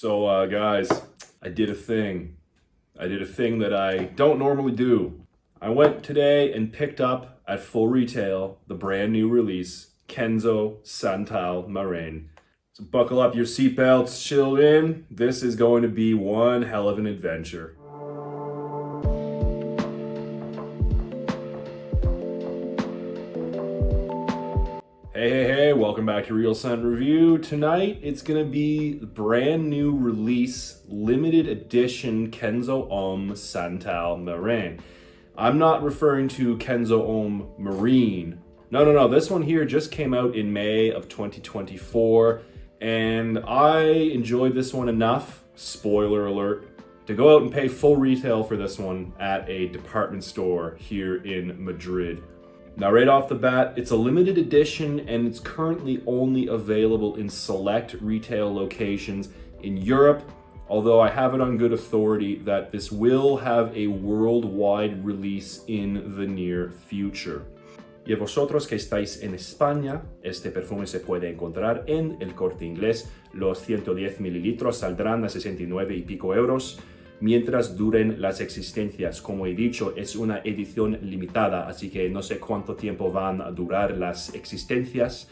So guys, I did a thing. I did a thing that I don't normally do. I went today and picked up at full retail the brand new release, Kenzo SANTAL Marine. So buckle up your seatbelts, chill in. This is going to be one hell of an adventure. Hey, welcome back to Real Scent Review. Tonight, it's gonna be the brand new release, limited edition Kenzo Homme SANTAL Marine. I'm not referring to Kenzo Homme Marine. No, this one here just came out in May of 2024, and I enjoyed this one enough, spoiler alert, to go out and pay full retail for this one at a department store here in Madrid. Now, right off the bat, it's a limited edition and it's currently only available in select retail locations in Europe, although I have it on good authority that this will have a worldwide release in the near future. Y a vosotros que estáis en España, este perfume se puede encontrar en El Corte Inglés. Los 110 mililitros saldrán a 69 y pico euros. Mientras duren las existencias. Como he dicho, es una edición limitada, así que no sé cuánto tiempo van a durar las existencias,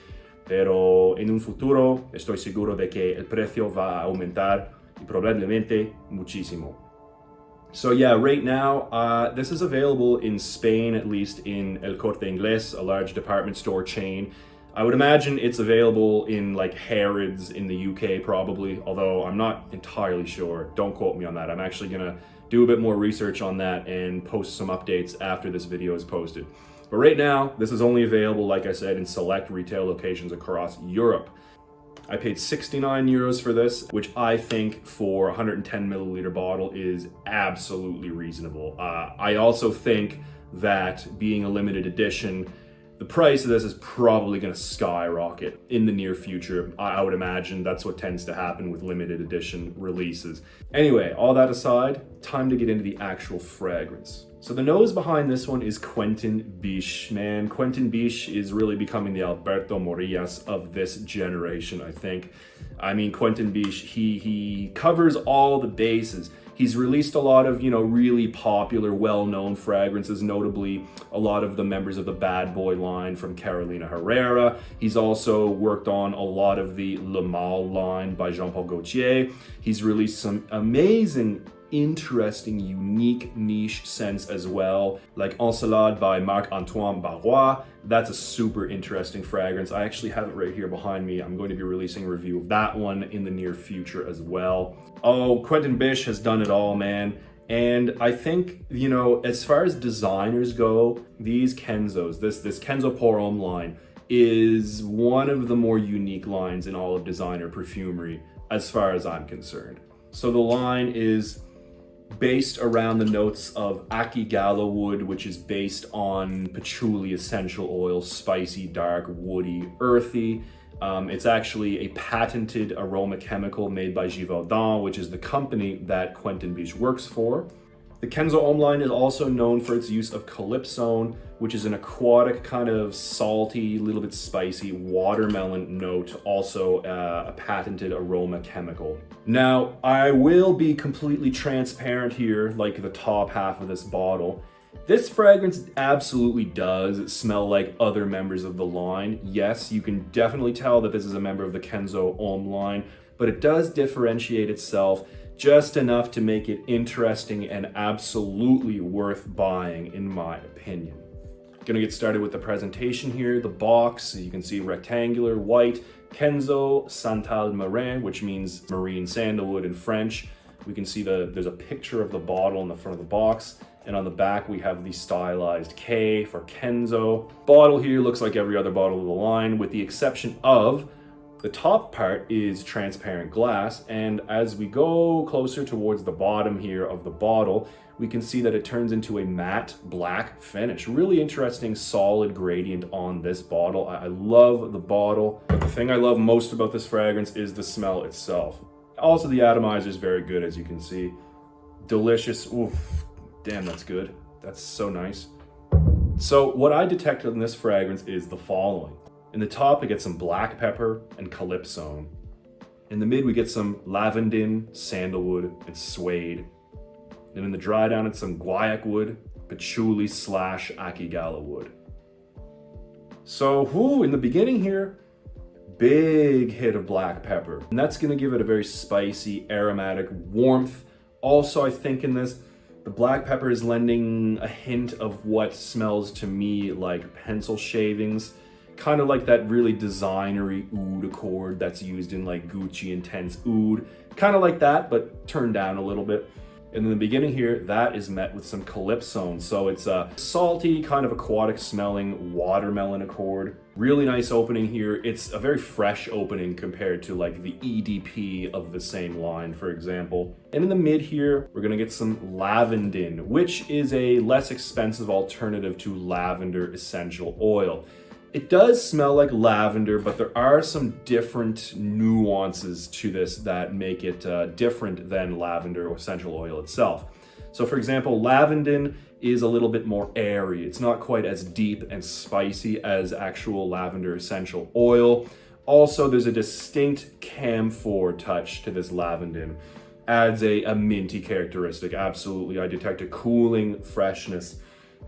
pero en un futuro estoy seguro de que el precio va a aumentar y probablemente muchísimo. So yeah, right now, this is available in Spain, at least in El Corte Inglés, a large department store chain. I would imagine it's available in like Harrods in the UK probably, although I'm not entirely sure. Don't quote me on that. I'm actually gonna do a bit more research on that and post some updates after this video is posted. But right now, this is only available, like I said, in select retail locations across Europe. I paid 69 euros for this, which I think for a 110 milliliter bottle is absolutely reasonable. I also think that being a limited edition, the price of this is probably going to skyrocket in the near future. I would imagine that's what tends to happen with limited edition releases. Anyway, all that aside, time to get into the actual fragrance. So the nose behind this one is Quentin Biche. Man, Quentin Biche is really becoming the Alberto Morillas of this generation, I think. I mean, Quentin Biche, he covers all the bases. He's released a lot of, really popular, well-known fragrances, notably a lot of the members of the Bad Boy line from Carolina Herrera. He's also worked on a lot of the Le Mal line by Jean-Paul Gaultier. He's released some amazing, interesting, unique niche scents as well, like Encelade by Marc-Antoine Barrois. That's a super interesting fragrance. I actually have it right here behind me. I'm going to be releasing a review of that one in the near future as well. Oh, Quentin Biche has done it all, man. And I think, as far as designers go, these Kenzos, this Kenzo Pour Homme line is one of the more unique lines in all of designer perfumery, as far as I'm concerned. So the line is based around the notes of Gallo wood, which is based on patchouli essential oil, spicy, dark, woody, earthy. It's actually a patented aroma chemical made by Givaudan, which is the company that Quentin Biche works for. The Kenzo Homme line is also known for its use of calypsone, which is an aquatic, kind of salty, little bit spicy watermelon note, also a patented aroma chemical. Now, I will be completely transparent here, like the top half of this bottle. This fragrance absolutely does smell like other members of the line. Yes, you can definitely tell that this is a member of the Kenzo Homme line, but it does differentiate itself just enough to make it interesting and absolutely worth buying, in my opinion. Gonna get started with the presentation here. The box, you can see rectangular, white, Kenzo SANTAL Marine, which means marine sandalwood in French. We can see there's a picture of the bottle in the front of the box. And on the back, we have the stylized K for Kenzo. Bottle here looks like every other bottle of the line, with the exception of the top part is transparent glass. And as we go closer towards the bottom here of the bottle, we can see that it turns into a matte black finish. Really interesting, solid gradient on this bottle. I love the bottle. But the thing I love most about this fragrance is the smell itself. Also, the atomizer is very good, as you can see. Delicious. Oof. Damn, that's good. That's so nice. So what I detected in this fragrance is the following. In the top, I get some black pepper and calypsone. In the mid, we get some lavender, sandalwood, and suede. And in the dry down, it's some guaiac wood, patchouli / akigala wood. So, in the beginning here, big hit of black pepper. And that's gonna give it a very spicy, aromatic warmth. Also, I think in this, the black pepper is lending a hint of what smells to me like pencil shavings. Kind of like that really designery oud accord that's used in like Gucci Intense Oud. Kind of like that, but turned down a little bit. And in the beginning here, that is met with some calypsone. So it's a salty, kind of aquatic smelling watermelon accord. Really nice opening here. It's a very fresh opening compared to like the EDP of the same line, for example. And in the mid here, we're gonna get some lavender, which is a less expensive alternative to lavender essential oil. It does smell like lavender, but there are some different nuances to this that make it different than lavender essential oil itself. So for example, lavender is a little bit more airy. It's not quite as deep and spicy as actual lavender essential oil. Also, there's a distinct camphor touch to this lavender. Adds a minty characteristic. Absolutely, I detect a cooling freshness.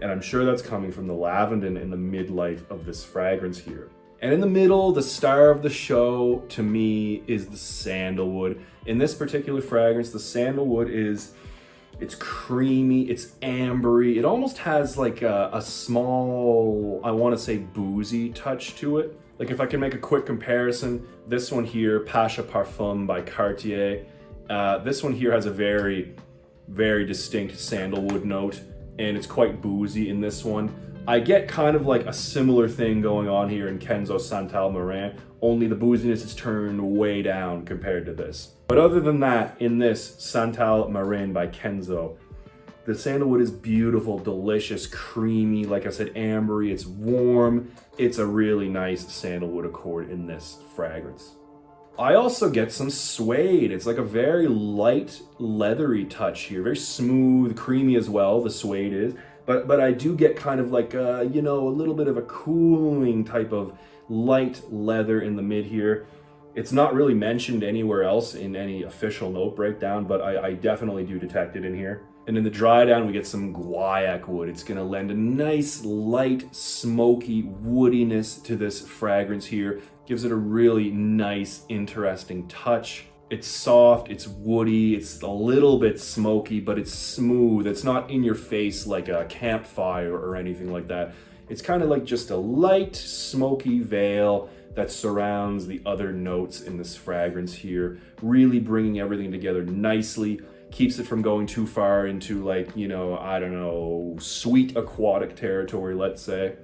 And I'm sure that's coming from the lavender in the midlife of this fragrance here. And in the middle, the star of the show to me is the sandalwood. In this particular fragrance, the sandalwood it's creamy, it's ambery. It almost has like a small, I wanna say boozy touch to it. Like if I can make a quick comparison, this one here, Pasha Parfum by Cartier. This one here has a very, very distinct sandalwood note. And it's quite boozy in this one. I get kind of like a similar thing going on here in Kenzo SANTAL Marine, only the booziness is turned way down compared to this. But other than that, in this SANTAL Marine by Kenzo, the sandalwood is beautiful, delicious, creamy, like I said, ambery, it's warm. It's a really nice sandalwood accord in this fragrance. I also get some suede. It's like a very light, leathery touch here. Very smooth, creamy as well, the suede is. But I do get kind of like, a little bit of a cooling type of light leather in the mid here. It's not really mentioned anywhere else in any official note breakdown, but I definitely do detect it in here. And in the dry down, we get some guaiac wood. It's gonna lend a nice, light, smoky woodiness to this fragrance here. Gives it a really nice, interesting touch. It's soft, it's woody, it's a little bit smoky, but it's smooth. It's not in your face like a campfire or anything like that. It's kind of like just a light, smoky veil that surrounds the other notes in this fragrance here, really bringing everything together nicely, keeps it from going too far into like, I don't know, sweet aquatic territory, let's say.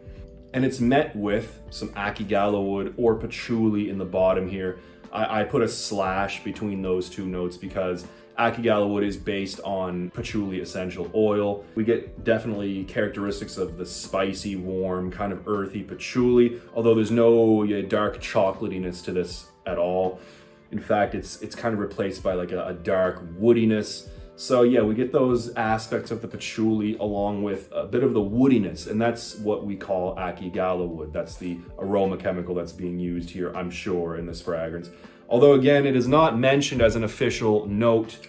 And it's met with some akigala wood or patchouli in the bottom here. I put a slash between those two notes because akigala wood is based on patchouli essential oil. We get definitely characteristics of the spicy, warm, kind of earthy patchouli, although there's no dark chocolatiness to this at all. In fact, it's kind of replaced by like a dark woodiness. So yeah, we get those aspects of the patchouli along with a bit of the woodiness, and that's what we call akigala wood. That's the aroma chemical that's being used here, I'm sure, in this fragrance. Although again, it is not mentioned as an official note.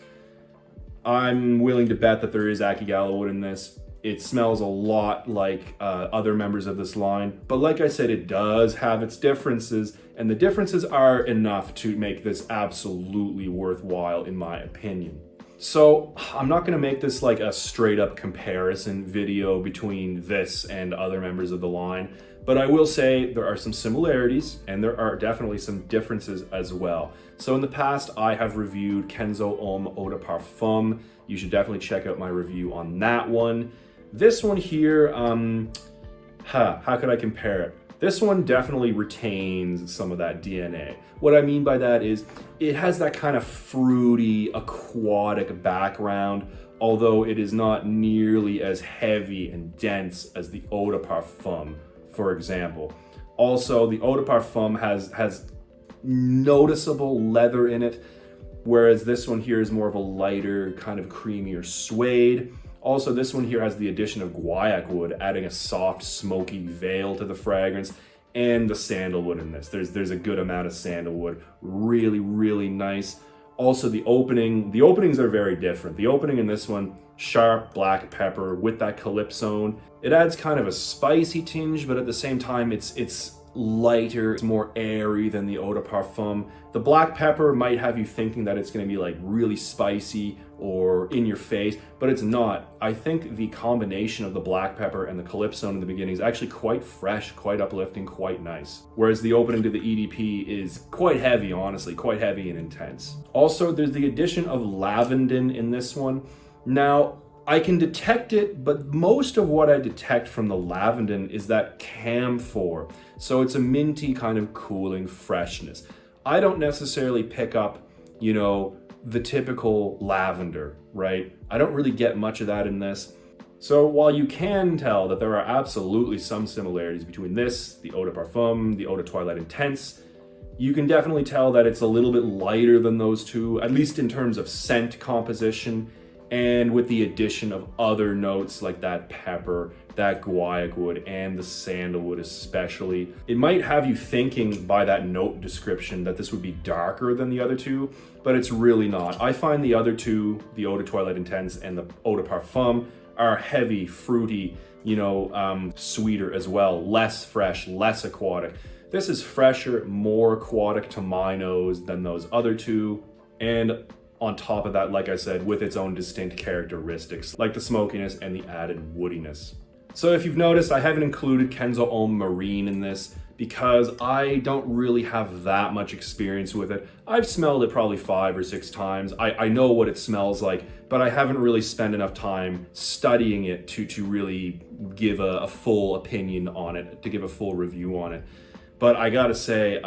I'm willing to bet that there is akigala wood in this. It smells a lot like other members of this line, but like I said, it does have its differences, and the differences are enough to make this absolutely worthwhile in my opinion. So I'm not gonna make this like a straight up comparison video between this and other members of the line, but I will say there are some similarities and there are definitely some differences as well. So in the past, I have reviewed Kenzo Homme Eau de Parfum. You should definitely check out my review on that one. This one here, how could I compare it? This one definitely retains some of that DNA. What I mean by that is it has that kind of fruity, aquatic background, although it is not nearly as heavy and dense as the Eau de Parfum, for example. Also, the Eau de Parfum has noticeable leather in it, whereas this one here is more of a lighter, kind of creamier suede. Also, this one here has the addition of guaiac wood, adding a soft, smoky veil to the fragrance. and the sandalwood in this. There's a good amount of sandalwood, really, really nice. Also the openings are very different. The opening in this one, sharp black pepper with that calypsone. It adds kind of a spicy tinge, but at the same time, it's lighter, it's more airy than the eau de parfum. The black pepper might have you thinking that it's gonna be like really spicy or in your face, but it's not. I think the combination of the black pepper and the calypsone in the beginning is actually quite fresh, quite uplifting, quite nice. Whereas the opening to the EDP is quite heavy, honestly, quite heavy and intense. Also, there's the addition of lavandin in this one. Now, I can detect it, but most of what I detect from the lavandin is that camphor. So it's a minty kind of cooling freshness. I don't necessarily pick up, you know, the typical lavender, right? I don't really get much of that in this. So while you can tell that there are absolutely some similarities between this, the eau de parfum, the eau de toilette intense, you can definitely tell that it's a little bit lighter than those two, at least in terms of scent composition, and with the addition of other notes like that pepper, that guaiac wood, and the sandalwood especially. It might have you thinking by that note description that this would be darker than the other two, but it's really not. I find the other two, the eau de toilette intense and the eau de parfum, are heavy, fruity, you know, sweeter as well, less fresh, less aquatic. This is fresher, more aquatic to my nose than those other two, and on top of that, like I said, with its own distinct characteristics, like the smokiness and the added woodiness. So if you've noticed, I haven't included Kenzo Homme Marine in this because I don't really have that much experience with it. I've smelled it probably 5 or 6 times. I know what it smells like, but I haven't really spent enough time studying it to really give a full opinion on it, to give a full review on it. But I gotta say,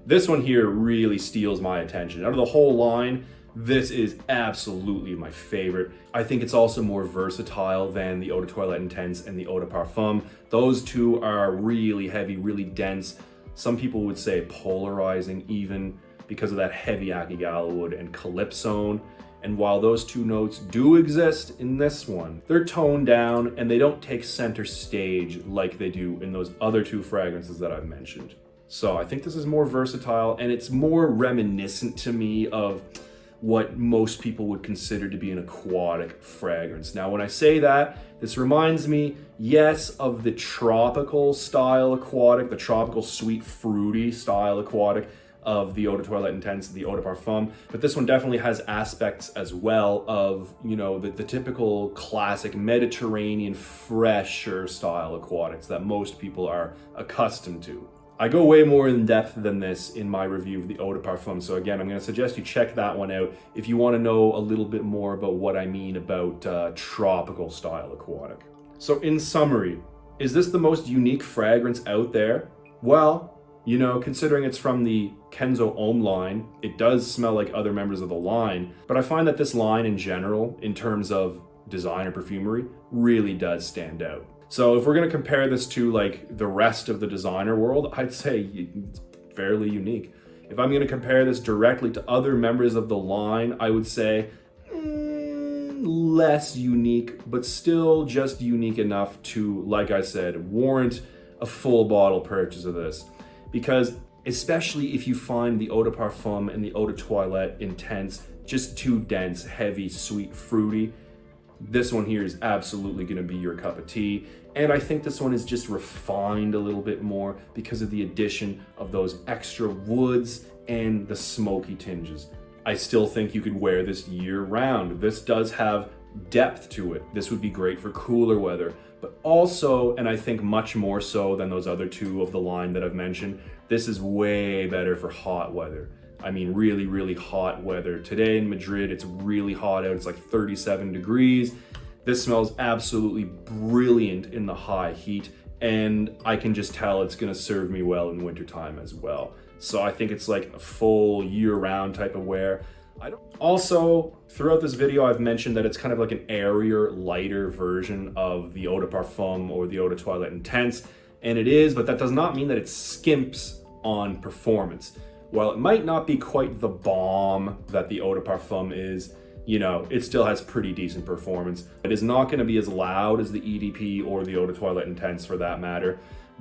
this one here really steals my attention. Out of the whole line, this is absolutely my favorite. I think it's also more versatile than the Eau de Toilette Intense and the Eau de Parfum. Those two are really heavy, really dense. Some people would say polarizing even because of that heavy Akigala wood and calypsone. And while those two notes do exist in this one, they're toned down and they don't take center stage like they do in those other two fragrances that I've mentioned. So I think this is more versatile and it's more reminiscent to me of what most people would consider to be an aquatic fragrance. Now, when I say that, this reminds me, yes, of the tropical style aquatic, the tropical sweet fruity style aquatic of the Eau de Toilette Intense, the Eau de Parfum, but this one definitely has aspects as well of, you know, the typical classic Mediterranean fresher style aquatics that most people are accustomed to. I go way more in depth than this in my review of the Eau de Parfum, so again, I'm going to suggest you check that one out if you want to know a little bit more about what I mean about tropical style aquatic. So in summary, is this the most unique fragrance out there? Well, you know, considering it's from the Kenzo Homme line, it does smell like other members of the line, but I find that this line in general, in terms of designer perfumery, really does stand out. So if we're gonna compare this to like the rest of the designer world, I'd say it's fairly unique. If I'm gonna compare this directly to other members of the line, I would say less unique, but still just unique enough to, like I said, warrant a full bottle purchase of this. Because especially if you find the Eau de Parfum and the Eau de Toilette Intense just too dense, heavy, sweet, fruity, this one here is absolutely gonna be your cup of tea. And I think this one is just refined a little bit more because of the addition of those extra woods and the smoky tinges. I still think you could wear this year round. This does have depth to it. This would be great for cooler weather, but also, and I think much more so than those other two of the line that I've mentioned, this is way better for hot weather. I mean, really, really hot weather. Today in Madrid, it's really hot out. It's like 37 degrees. This smells absolutely brilliant in the high heat, and I can just tell it's gonna serve me well in wintertime as well. So I think it's like a full year-round type of wear. Also, throughout this video, I've mentioned that it's kind of like an airier, lighter version of the Eau de Parfum or the Eau de Toilette Intense, and it is, but that does not mean that it skimps on performance. While it might not be quite the bomb that the Eau de Parfum is, you know, it still has pretty decent performance. It is not going to be as loud as the EDP or the Eau de Toilette Intense for that matter,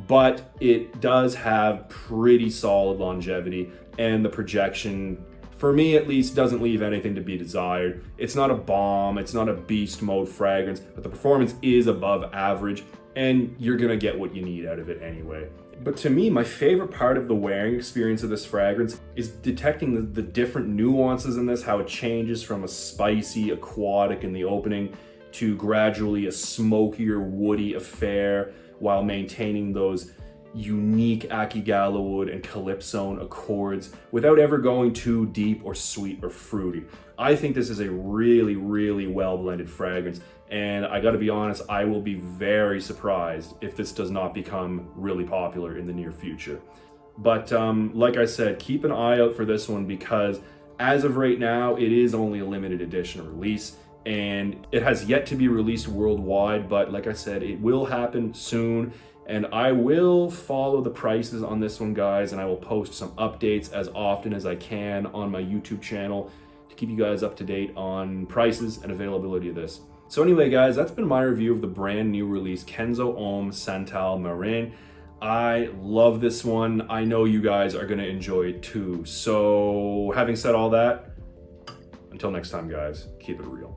but it does have pretty solid longevity, and the projection, for me at least, doesn't leave anything to be desired. It's not a bomb, it's not a beast mode fragrance, but the performance is above average, and you're gonna get what you need out of it anyway. But to me, my favorite part of the wearing experience of this fragrance is detecting the different nuances in this, how it changes from a spicy, aquatic in the opening to gradually a smokier, woody affair, while maintaining those unique Sandalwood and Calypsone accords without ever going too deep or sweet or fruity. I think this is a really, really well blended fragrance, and I gotta be honest, I will be very surprised if this does not become really popular in the near future. But like I said, keep an eye out for this one, because as of right now, it is only a limited edition release, and it has yet to be released worldwide, but like I said, it will happen soon. And I will follow the prices on this one, guys, and I will post some updates as often as I can on my YouTube channel to keep you guys up to date on prices and availability of this. So anyway, guys, that's been my review of the brand new release Kenzo Homme SANTAL MARIN. I love this one. I know you guys are gonna enjoy it too. So having said all that, until next time, guys, keep it real.